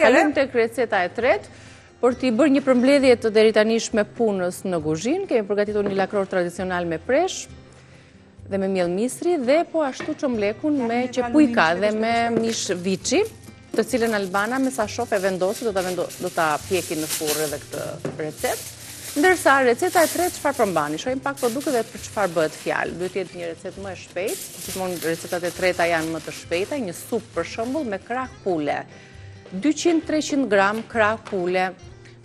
Kalim tek receta e tretë, për t'i bërë një përmbledhje të deritanishme punës në kuzhinë, kemi përgatitur një lakror tradicional me presh dhe me miell misri dhe po ashtu çomblekun me qepujka dhe me mish viçi, të cilën Albana me sa shoh e vendosi do ta pjekin në furrë edhe këtë recetë. Ndërsa receta e tretë çfarë përmbani? Shohim pak produkte dhe për çfarë bëhet fjalë. Duhet të jetë një recetë më e shpejtë, gjithmonë recetat e treta janë më të shpejta, një supë për shembull me krah pule. 200-300 gram krah pule,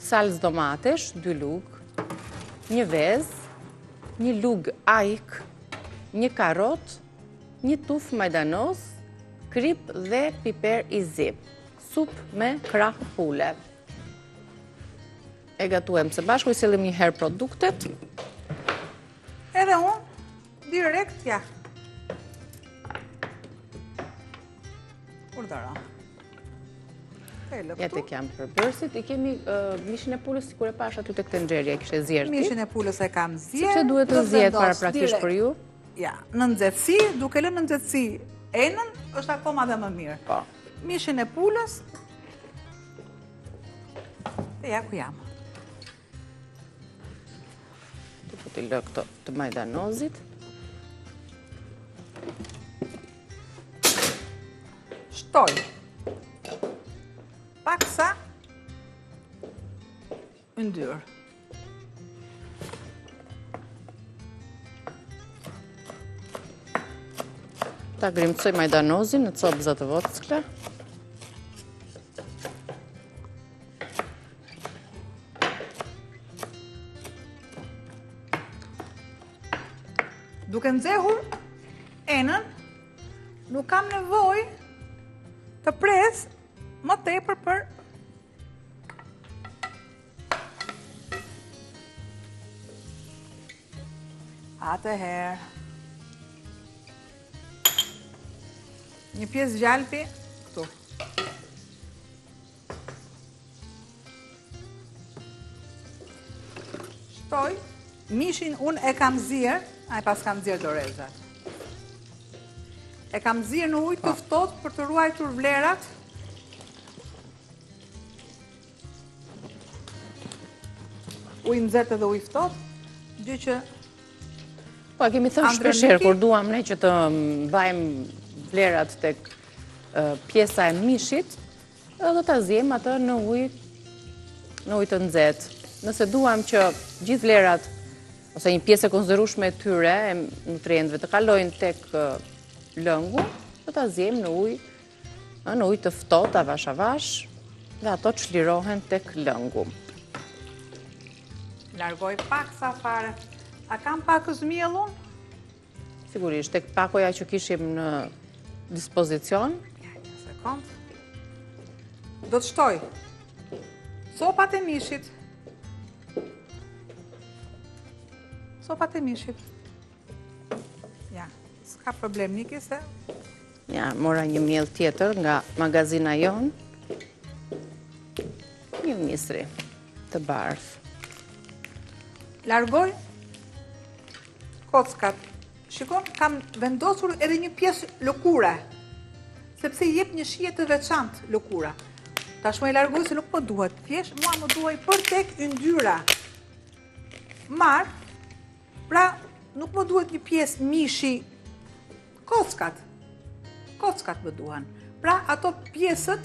salcë domatesh, 2 lugë, një vezë, një lugë ajk, një karrot, një tufë majdanoz, krip dhe piper i zi. Supë me krah pule. E gatuem së bashku, i sillim një herë produktet. Edhe unë, direkt, ja. Urdhëra. Ja tek jam përbërësit, i kemi mishin e pulës, sikur e pash aty tek tenxherja, e kishe zjerë ti. Mishin e pulës e kam zjerë. Sepse duhet të zjetë paraprakisht për ju. Ja, në nxehtësi, duke lënë në nxehtësi enën, është akoma dhe më mirë. Po. Mishin e pulës, e ja ku jam. Po t'i lë këto të majdanozit. Shtoj. Paksa ndyrë. Ta grimcoj majdanozin në copëza të vockla. Duke nxehur enën, nuk kam nevojë të pres më tepër për atëherë. Një pjesë gjalpi këtu. Shtoj, mishin unë e kam zirë, ai pas kam zirë dorezat. E kam zirë në ujë të ftohtë për të ruajtur vlerat. Ujë nxehtë dhe ujë ftohtë, gjë që Po, kemi thënë shpeshherë kur duam ne që të mbajmë vlerat tek pjesa e mishit, do ta zjem atë në ujë të nxehtë. Nëse duam që gjithë vlerat ose një pjesë e konsiderueshme e tyre, e nutrientëve të kalojnë tek lëngu, do ta zjem në ujë të ftohtë avash avash dhe ato çlirohen tek lëngu. Largoj pak sa fare. A kam pakës miellun? Sigurisht, tek pakoja që kishim në dispozicion. Ja, një sekond. Do të shtoj sopat e mishit. Sopat e mishit. Ja, s'ka problem Niki se. Ja, mora një miell tjetër nga magazina jon. Një misri të bardhë. Largoj kockat. Shikon, kam vendosur edhe një pjesë lëkure, sepse i jep një shije të veçantë lëkura. Tashmë e largoj se nuk më duhet. Thjesht mua më duaj për tek yndyra. Pra nuk më duhet një pjesë mishi, kockat. Kockat më duhen. Pra ato pjesët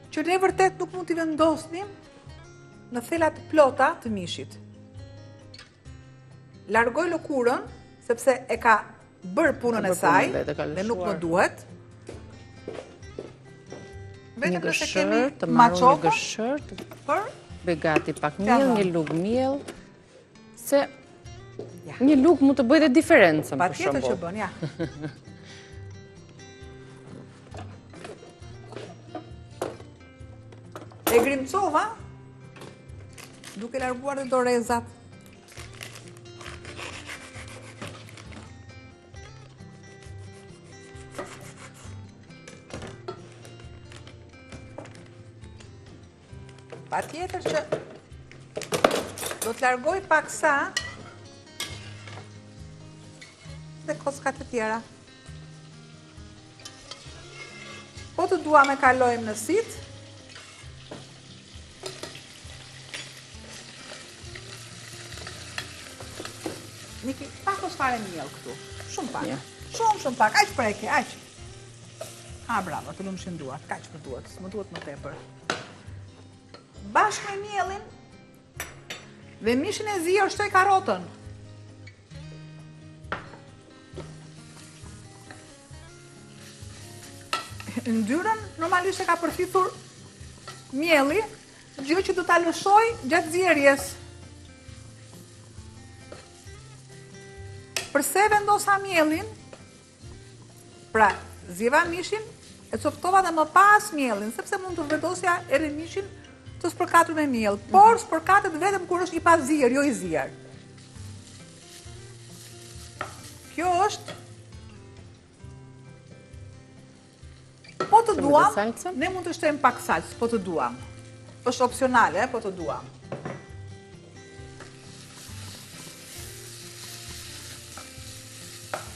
që ne vërtet nuk mund t'i vendosnim në thelat plota të mishit. Largoj lëkurën, sepse e ka bërë punën e saj dhe nuk më duhet. Një gëshër, të marru një gëshër, të begati pak miell, një lugë miell, se një lugë mund të bëjë dhe diferencën, për shembull. Patjetër që bën, ja. E grimcova, duke larguar dhe dorezat. Patjetër që do të largoj paksa dhe kockat e tjera. Po të dua me kalojmë në sit, Niki, pakos fare miell këtu. Shumë pak. Ja. Shumë pak. Aq preke, aq. Bravo, të lumshin duart. Kaq më duhet, s'më duhet më tepër. Bashkë me miellin dhe mishin e zier shtoj karrotën. Ndyrën normalisht e ka përfitur mielli, gjë që do ta lëshoj gjatë zierjes. Përse vendosa mielin? Pra, zjeva mishin, e coftova dhe më pas mielin, sepse mund të vendosja edhe mishin të spërkatur me miell, por spërkatet vetëm kur është i pa zier, jo i zier. Kjo është. Po të duam, ne mund të shtojmë pak salcë, po të duam. Është opsionale, po të duam.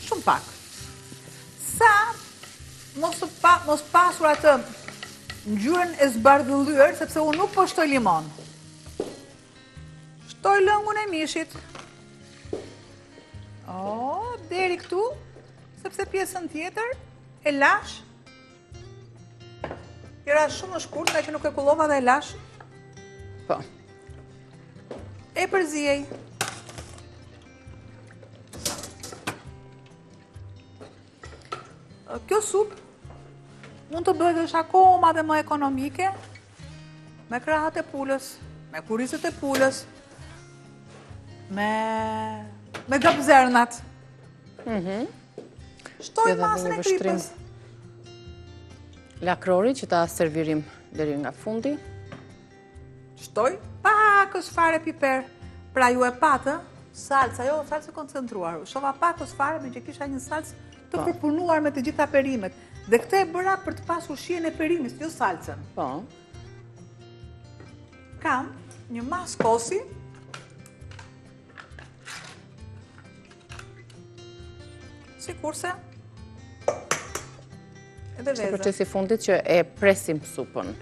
Shumë pak. Sa mos pasur atë ngjyrën e zbardhëllyer, sepse unë nuk po shtoj limon. Shtoj lëngun e mishit. Deri këtu, sepse pjesën tjetër e lash. Era shumë në shkurt, nga që nuk e kullova dhe e lash. Po. E përziej. Kjo sup mund të bëhet është akoma dhe më ekonomike me krahët e pulës, me kurizet e pulës, me gabzernat. Shtoj masën e kripës. Lakrori që ta servirim deri nga fundi. Shtoj pakës fare piper. Pra ju e patë, salca, jo, salcë koncentruar. Shova pakës fare me që kisha një salcë të përpunuar me të gjitha perimet. Dhe këtë e bëra për të pasur shijen e perimis, jo salcën. Po. Kam një mas kosi. Sikurse edhe vezë. Që procesi fundit që e presim supën.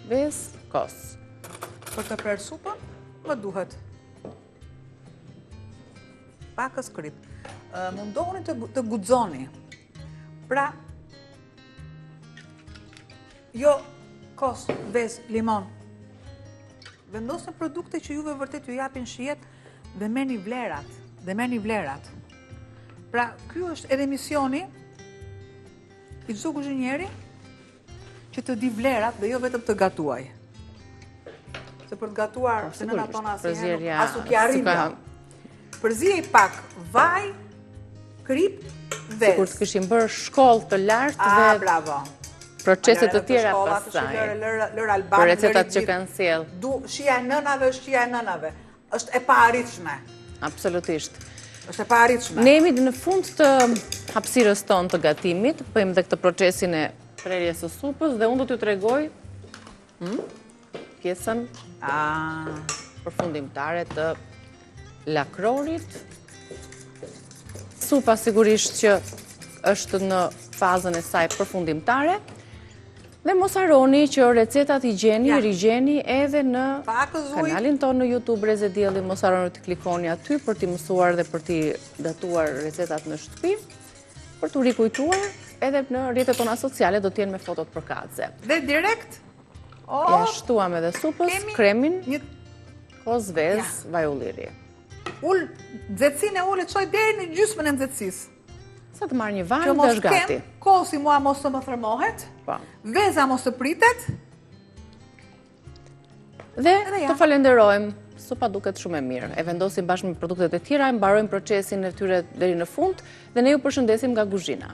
Vezë, kos. Për të prerë supën, më duhet pakës krip. Mundohuni të guxoni. Pra, jo kos, vezë, limon. Vendosni produkte që juve vërtet ju japin shijet dhe merrni vlerat. Pra, ky është edhe misioni i çdo kuzhinjeri që të di vlerat dhe jo vetëm të gatuaj. Se për të gatuar, se nëna tona asnjëherë as nuk i arrin. Përziej pak vaj, krip, vezë. Sikur të kishim bërë shkollë të lartë dhe bravo. Proceset të tjera pastaj. Lër alban, për recetat që kanë sjell. Shija e nënave. Është e paarritshme. Absolutisht. Është e paarritshme. Ne jemi në fund të hapësirës tonë të gatimit, bëjmë dhe këtë procesin e prerjes së supës dhe unë do t'ju tregoj pjesën përfundimtare të lakrorit. Supa sigurisht që është në fazën e saj përfundimtare. Dhe mos harroni që recetat i rigjeni edhe në kanalin tonë në YouTube Reze Dielli. Mos harroni të klikoni aty për t'i mësuar dhe për t'i datuar recetat në shtëpi, për t'u rikujtuar edhe në rrjetet tona sociale do t'jenë me fotot përkatëse. Dhe direkt ja shtuam edhe supës, kremin, kos, vezë, vaj ulliri. Nxehtësinë e ullit çoj deri në gjysmën e nxehtësisë. Sa të marrë një vanë dhe është gati. Kosi mua mos të më thërmohet, veza mos të pritet. Dhe të falenderojmë, supa duket shumë e mirë. E vendosim bashkë me produktet e tjera, mbarojmë procesin e tyre deri në fund dhe ne ju përshëndesim nga kuzhina.